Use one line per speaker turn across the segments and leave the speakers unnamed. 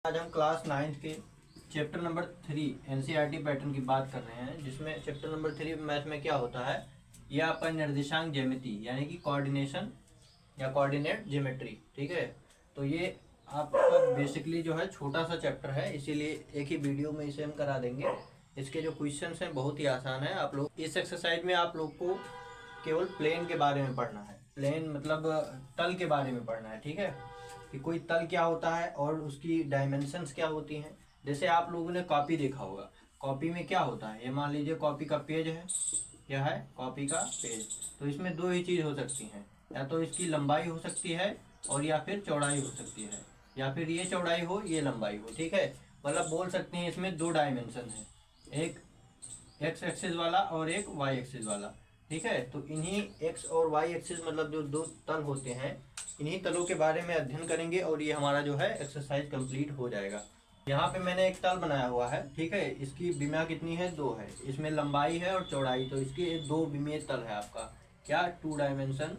आज हम class 9th के चैप्टर नंबर 3 एनसीईआरटी पैटर्न की बात कर रहे हैं, जिसमें चैप्टर नंबर 3 मैथ में क्या होता है, यह आपका निर्देशांक ज्यामिति यानी कि कोऑर्डिनेशन या कोऑर्डिनेट ज्योमेट्री। ठीक है, तो ये आपका बेसिकली जो है छोटा सा चैप्टर है, इसीलिए एक ही वीडियो में इसे हम करा देंगे। इसके जो क्वेश्चंस हैं बहुत ही आसान है। आप लोग इस एक्सरसाइज में आप लोग को केवल प्लेन के बारे में पढ़ना है, प्लेन मतलब तल के बारे में पढ़ना है। ठीक है, कि कोई तल क्या होता है और उसकी डायमेंशंस क्या होती हैं। जैसे आप लोगों ने कॉपी देखा होगा, कॉपी में क्या होता है, ये मान लीजिए कॉपी का पेज है, यह है कॉपी का पेज। तो इसमें दो ही चीज़ हो सकती हैं, या तो इसकी लंबाई हो सकती है और या फिर चौड़ाई हो सकती है, या फिर ये चौड़ाई हो ये लंबाई हो। ठीक है, मतलब बोल सकते हैं इसमें दो डायमेंशन है, एक एक्स एक्सिस वाला और एक वाई एक्सिस वाला। ठीक है, तो इन्हीं एक्स और वाई एक्सिस मतलब जो दो तल होते हैं, इन्हीं तलों के बारे में अध्ययन करेंगे और ये हमारा जो है एक्सरसाइज कंप्लीट हो जाएगा। यहाँ पे मैंने एक तल बनाया हुआ है। ठीक है, इसकी विमा कितनी है, 2 है, इसमें लंबाई है और चौड़ाई, तो इसकी 2 विमीय तल है आपका। क्या, 2 डायमेंशन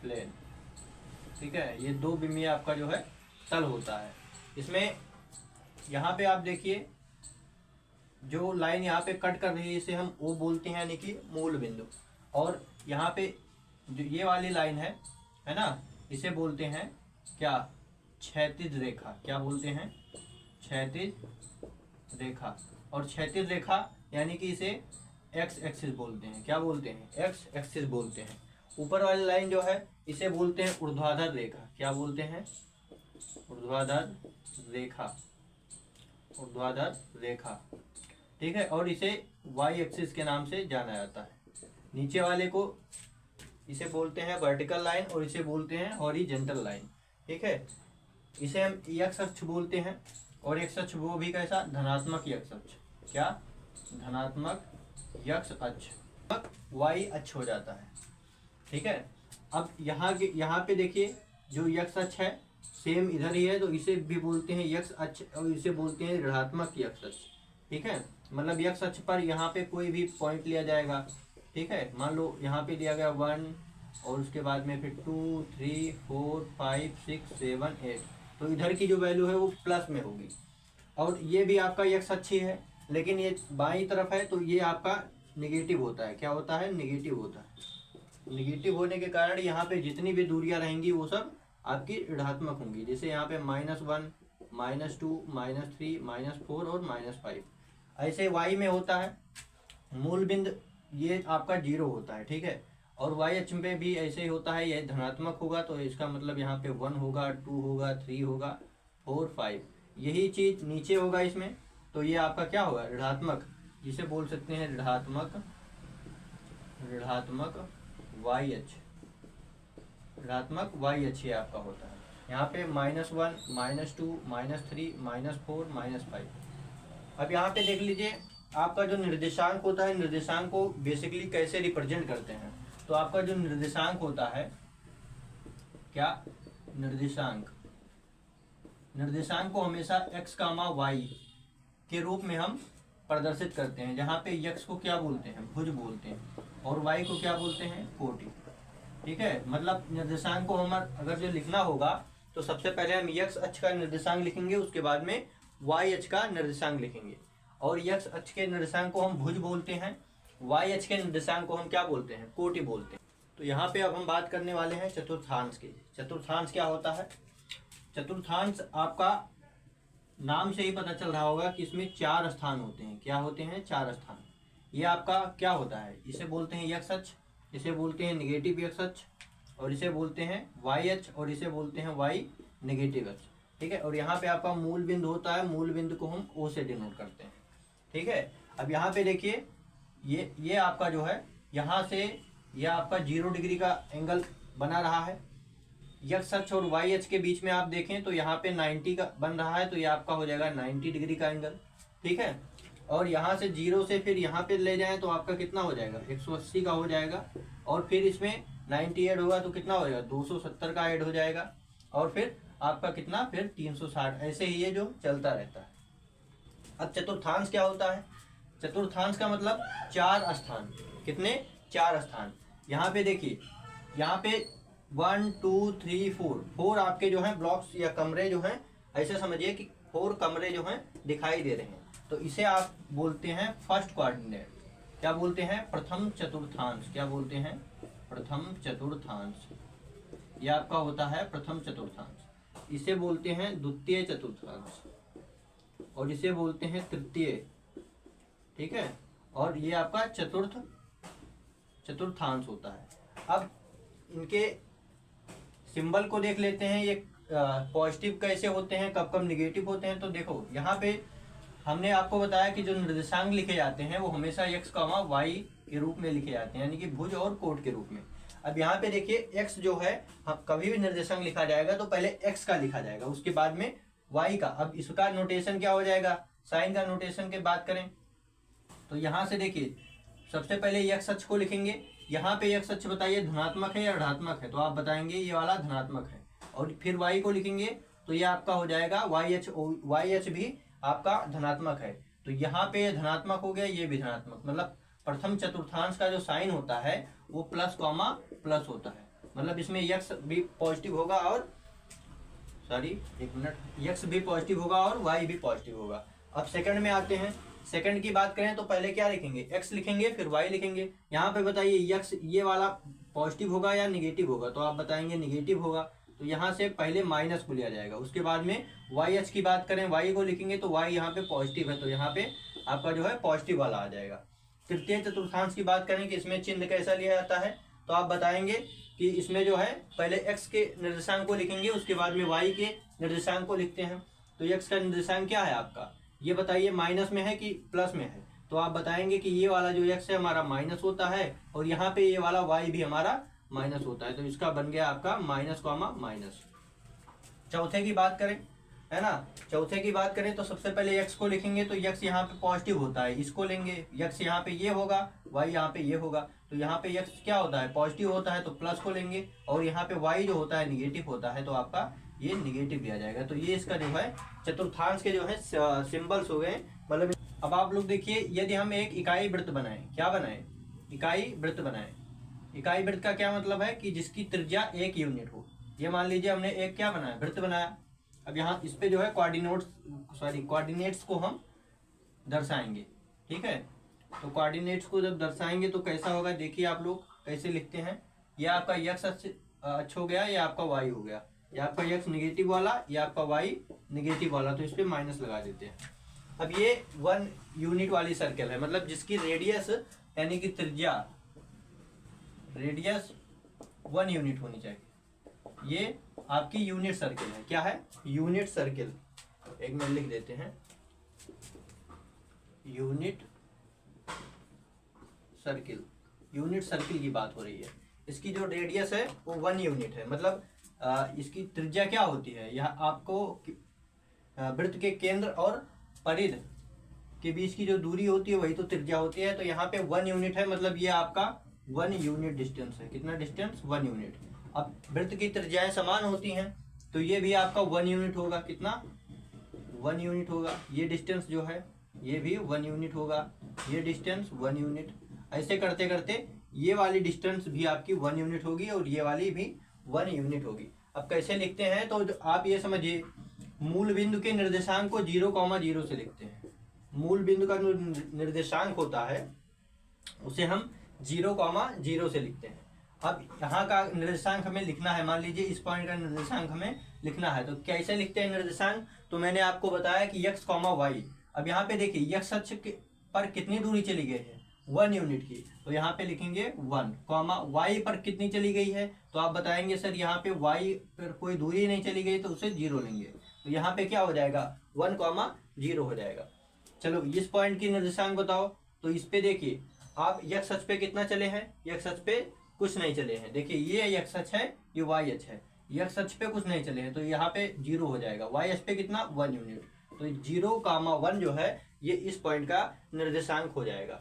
प्लेन। ठीक है, ये 2 विमीय आपका जो है तल होता है। इसमें यहाँ पे आप देखिए जो लाइन यहाँ पे कट कर रही है इसे हम ओ बोलते हैं, यानी कि मूल बिंदु। और यहाँ पे जो ये वाली लाइन है ना, इसे बोलते हैं क्या, क्षैतिज रेखा। क्या बोलते हैं, क्षैतिज रेखा। और क्षैतिज रेखा यानी कि इसे एक्स एक्सिस बोलते हैं। क्या बोलते हैं, एक्स एक्सिस बोलते हैं। ऊपर वाली लाइन जो है इसे बोलते हैं ऊर्ध्वाधर रेखा। क्या बोलते हैं, ऊर्ध्वाधर रेखा, ऊर्ध्वाधर रेखा। ठीक है, और इसे वाई एक्सिस के नाम से जाना जाता है। नीचे वाले को इसे बोलते हैं वर्टिकल लाइन और इसे बोलते हैं हॉरिजॉन्टल लाइन। ठीक है, इसे हम एक्स अक्ष बोलते हैं, और एक्स अक्ष वो भी कैसा, धनात्मक एक्स अक्ष। क्या, धनात्मक एक्स अक्ष, वाई अक्ष हो जाता है। ठीक है, अब यहाँ पे देखिए जो एक्स अक्ष है सेम इधर ही है, तो इसे भी बोलते हैं एक्स अक्ष और इसे बोलते हैं ऋणात्मक एक्स अक्ष। ठीक है, मतलब एक्स अक्ष पर यहाँ पे कोई भी पॉइंट लिया जाएगा। ठीक है, मान लो यहाँ पे लिया गया 1 और उसके बाद में फिर 2 3 4 5 6 7 8, तो इधर की जो वैल्यू है वो प्लस में होगी। और ये भी आपका एक्स अक्ष ही है, लेकिन ये बाईं तरफ है तो ये आपका निगेटिव होता है। क्या होता है, निगेटिव होता है। निगेटिव होने के कारण यहाँ पे जितनी भी दूरियां रहेंगी वो सब आपकी ऋणात्मक होंगी। जैसे यहाँ पे -1 -2 -3 -4 और -5। ऐसे वाई में होता है मूल बिंदु, ये आपका 0 होता है। ठीक है, और वाई अक्ष में भी ऐसे ही होता है, ये धनात्मक होगा तो इसका मतलब यहाँ पे 1 होगा, 2 होगा, 3 होगा, 4 5। यही चीज नीचे होगा इसमें, तो ये आपका क्या होगा, ऋणात्मक, जिसे बोल सकते हैं ऋणात्मक वाई अक्ष। ऋणात्मक वाई अक्ष आपका होता है। यहाँ पे -1 -2 -3 -4 -5। अब यहाँ पे देख लीजिए आपका जो निर्देशांक होता है, निर्देशांक को बेसिकली कैसे रिप्रेजेंट करते हैं। तो आपका जो निर्देशांक होता है, क्या, निर्देशांक को हमेशा x, y के रूप में हम प्रदर्शित करते हैं, जहाँ पे x को क्या बोलते हैं, भुज बोलते हैं, और y को क्या बोलते हैं, कोटि। ठीक है, मतलब निर्देशांक को हम अगर जो लिखना होगा तो सबसे पहले हम x अक्ष का निर्देशांक लिखेंगे, उसके बाद में y अक्ष का निर्देशांक लिखेंगे। और x अक्ष के निर्देशांक को हम भुज बोलते हैं, y अक्ष के निर्देशांक को हम क्या बोलते हैं, कोटि बोलते हैं। तो यहाँ पे अब हम बात करने वाले हैं चतुर्थांश की। चतुर्थांश क्या होता है, चतुर्थांश आपका नाम से ही पता चल रहा होगा कि इसमें 4 स्थान होते हैं। क्या होते हैं, 4 स्थान। ये आपका क्या होता है, इसे बोलते हैं एक्स अक्ष, इसे बोलते हैं निगेटिव एक्स अक्ष, और इसे बोलते हैं वाई अक्ष, और इसे बोलते हैं वाई निगेटिव अक्ष। ठीक है, और यहाँ पे आपका मूल बिंदु होता है, मूल बिंदु को हम ओ से डिनोट करते हैं। ठीक है, अब यहाँ पे देखिए ये आपका जो है यहाँ से ये आपका 0 डिग्री का एंगल बना रहा है। एक्स अक्ष और वाई अक्ष के बीच में आप देखें तो यहाँ पे 90 का बन रहा है, तो ये आपका हो जाएगा 90 डिग्री का एंगल। ठीक है, और यहाँ से 0 से फिर यहाँ पे ले जाएं तो आपका कितना हो जाएगा, 180 का हो जाएगा। और फिर इसमें 90 ऐड होगा तो कितना हो जाएगा, 270 का ऐड हो जाएगा। और फिर आपका कितना, फिर 360। ऐसे ही ये जो चलता रहता है। अब चतुर्थांश क्या होता है, चतुर्थांश का मतलब 4 स्थान। कितने, 4 स्थान। यहाँ पे देखिए, यहाँ पे 1 2 3 4, 4 आपके जो हैं ब्लॉक्स या कमरे जो हैं, ऐसे समझिए कि 4 कमरे जो हैं दिखाई दे रहे हैं, तो इसे आप बोलते हैं फर्स्ट कोऑर्डिनेट। क्या बोलते हैं? प्रथम चतुर्थांश। क्या बोलते हैं? प्रथम चतुर्थांश। ये आपका होता है प्रथम चतुर्थांश। इसे बोलते हैं द्वितीय चतुर्थांश और इसे बोलते हैं तृतीय। ठीक है, और ये आपका चतुर्थांश होता है। अब इनके सिंबल को देख लेते हैं, ये पॉजिटिव कैसे होते हैं, कब कब निगेटिव होते हैं। तो देखो यहाँ पे हमने आपको बताया कि जो निर्देशांक लिखे जाते हैं वो हमेशा x, y के रूप में लिखे जाते हैं, यानी कि भुज और कोट के रूप में। अब यहाँ पे देखिए x जो है, हम कभी भी निर्देशांक लिखा जाएगा तो पहले x का लिखा जाएगा, उसके बाद में y का। अब इसका नोटेशन क्या हो जाएगा? साइन का नोटेशन की बात करें तो यहाँ से देखिए सबसे पहले x अक्ष को लिखेंगे। यहाँ पे x अक्ष बताइए धनात्मक है या ऋणात्मक है, तो आप बताएंगे ये वाला धनात्मक है। और फिर y को लिखेंगे तो ये आपका हो जाएगा YH भी आपका धनात्मक है। तो यहाँ पे धनात्मक हो गया, ये भी धनात्मक। मतलब प्रथम चतुर्थांश का जो साइन होता है वो प्लस कॉमा प्लस होता है, मतलब इसमें x भी पॉजिटिव होगा और x भी पॉजिटिव होगा और y भी पॉजिटिव होगा। अब सेकंड में आते हैं। सेकंड की बात करें तो पहले क्या लिखेंगे? x लिखेंगे, फिर y लिखेंगे। यहाँ पे बताइए x ये वाला पॉजिटिव होगा या निगेटिव होगा, तो आप बताएंगे निगेटिव होगा। तो यहाँ से पहले माइनस को लिया जाएगा, उसके बाद में YH की बात करें, y को लिखेंगे तो y यहाँ पे पॉजिटिव है, तो यहाँ पे आपका जो है पॉजिटिव वाला आ जाएगा। तृतीय चतुर्थांश की बात करें कि इसमें चिन्ह कैसा लिया जाता है, तो आप बताएंगे कि इसमें जो है पहले x के निर्देशांक को लिखेंगे, उसके बाद में y के निर्देशांक को लिखते हैं। तो x का निर्देशांक क्या है आपका, ये बताइए माइनस में है कि प्लस में है, तो आप बताएंगे कि ये वाला जो x है हमारा माइनस होता है और यहाँ पे ये वाला y भी हमारा माइनस होता है, तो इसका बन गया आपका माइनस कॉमा माइनस। चौथे की बात करें, है ना, चौथे की बात करें तो सबसे पहले x को लिखेंगे, तो x यहाँ पे पॉजिटिव होता है, इसको लेंगे। x यहाँ पे ये होगा, y यहाँ पे ये होगा, तो यहाँ पे x क्या होता है? पॉजिटिव होता है, तो प्लस को लेंगे। और यहाँ पे y जो होता है निगेटिव होता है, तो आपका ये निगेटिव दिया जाएगा। तो ये इसका जो है चतुर्थांश के जो है सिंबल्स हो गए। मतलब अब आप लोग देखिए, यदि हम एक इकाई वृत्त बनाएं, क्या बनाएं? इकाई वृत्त बनाएं। इकाई वृत्त का क्या मतलब है कि जिसकी त्रिज्या 1 यूनिट हो। ये मान लीजिए हमने एक क्या बनाया? वृत्त बनाया। अब यहाँ इस पे जो है कोऑर्डिनेट्स को हम दर्शाएंगे। ठीक है, तो कोऑर्डिनेट्स को जब दर्शाएंगे तो कैसा होगा, देखिए आप लोग कैसे लिखते हैं। ये आपका x अक्ष हो गया, ये आपका y हो गया, ये आपका x निगेटिव वाला, ये आपका y निगेटिव वाला, तो इस पे माइनस लगा देते हैं। अब ये 1 यूनिट वाली सर्कल है, मतलब जिसकी रेडियस यानी कि त्रिज्या, रेडियस 1 यूनिट होनी चाहिए। ये आपकी यूनिट सर्किल है। क्या है? Unit circle. एक मिनट लिख देते हैं, यूनिट सर्किल। यूनिट सर्किल की बात हो रही है। इसकी जो रेडियस है वो 1 यूनिट है, मतलब इसकी त्रिज्या क्या होती है? यह आपको वृत्त के केंद्र और परिध के बीच की जो दूरी होती है वही तो त्रिज्या होती है। तो यहाँ पे 1 यूनिट है, मतलब ये आपका 1 यूनिट डिस्टेंस है। कितना डिस्टेंस? 1 यूनिट। अब वृत्त की त्रिज्याएं समान होती हैं, तो ये भी आपका 1 यूनिट होगा। कितना? 1 यूनिट होगा। ये डिस्टेंस जो है ये भी 1 यूनिट होगा, ये डिस्टेंस 1 यूनिट। ऐसे करते करते ये वाली डिस्टेंस भी आपकी 1 यूनिट होगी और ये वाली भी 1 यूनिट होगी। अब कैसे लिखते हैं, तो आप ये समझिए, मूल बिंदु के निर्देशांक को 0,0 से लिखते हैं। मूल बिंदु का जो निर्देशांक होता है उसे हम 0,0 से लिखते हैं। अब यहाँ का निर्देशांक हमें लिखना है, मान लीजिए इस पॉइंट का निर्देशांक हमें लिखना है, तो कैसे लिखते हैं निर्देशांक? तो मैंने आपको बताया कि x, y। अब यहाँ पे देखिए x अक्ष पर कितनी दूरी चली गई है? 1 यूनिट की, तो यहाँ पे लिखेंगे 1, y पर कितनी चली गई है? तो आप बताएंगे सर यहाँ पे y पर कोई दूरी नहीं चली गई, तो उसे 0 लेंगे। तो यहाँ पे क्या हो जाएगा? 1,0 हो जाएगा। चलो इस पॉइंट की निर्देशांक बताओ। तो इस पे देखिए आप x अक्ष पे कितना चले हैं? x अक्ष पे कुछ नहीं चले हैं। देखिए ये x अक्ष है, ये y अक्ष है, x अक्ष पे कुछ नहीं चले हैं, तो यहाँ पे 0 हो जाएगा। y अक्ष पे कितना? 1 यूनिट। तो 0,1 जो है ये इस पॉइंट का निर्देशांक हो जाएगा।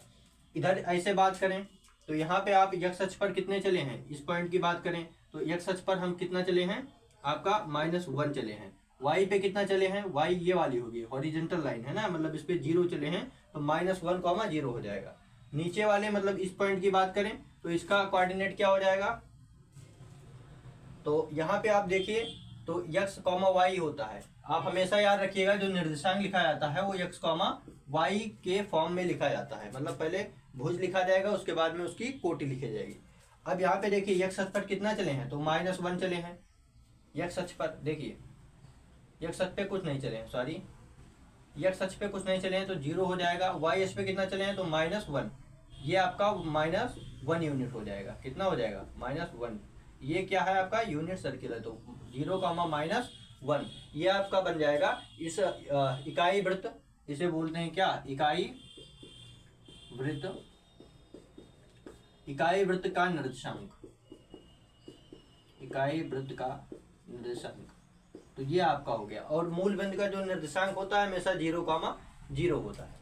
इधर ऐसे बात करें तो यहाँ पे आप x अक्ष पर कितने चले हैं? इस पॉइंट की बात करें तो x अक्ष पर हम कितना चले हैं? आपका -1 चले हैं। y पे कितना चले हैं? y ये वाली होगी, हॉरिजेंटल लाइन है ना, मतलब इस पे 0 चले हैं, तो -1,0 हो जाएगा। नीचे वाले मतलब इस पॉइंट की बात करें तो इसका कोऑर्डिनेट क्या हो जाएगा? तो यहाँ पे आप देखिए तो x कॉमा वाई होता है। आप हमेशा याद रखिएगा जो निर्देशांक लिखा जाता है वो x कॉमा वाई के फॉर्म में लिखा जाता है, मतलब पहले भुज लिखा जाएगा उसके बाद में उसकी कोटि लिखी जाएगी। अब यहाँ पे देखिए x अक्ष पर कितना चले हैं, तो -1 चले हैं x अक्ष पर। देखिए x अक्ष पे कुछ नहीं चले हैं, सॉरी x अक्ष पे कुछ नहीं चले हैं तो 0 हो जाएगा। y अक्ष पे कितना चले हैं तो -1, ये आपका -1 यूनिट हो जाएगा। कितना हो जाएगा -1। ये क्या है आपका यूनिट सर्किल है, तो 0, -1 ये आपका बन जाएगा इस इकाई वृत्त, इसे बोलते हैं क्या, इकाई वृत्त, इकाई वृत्त का निर्देशांक, इकाई वृत्त का निर्देशांक। तो ये आपका हो गया। और मूल बिंदु का जो निर्देशांक होता है हमेशा 0, 0 होता है।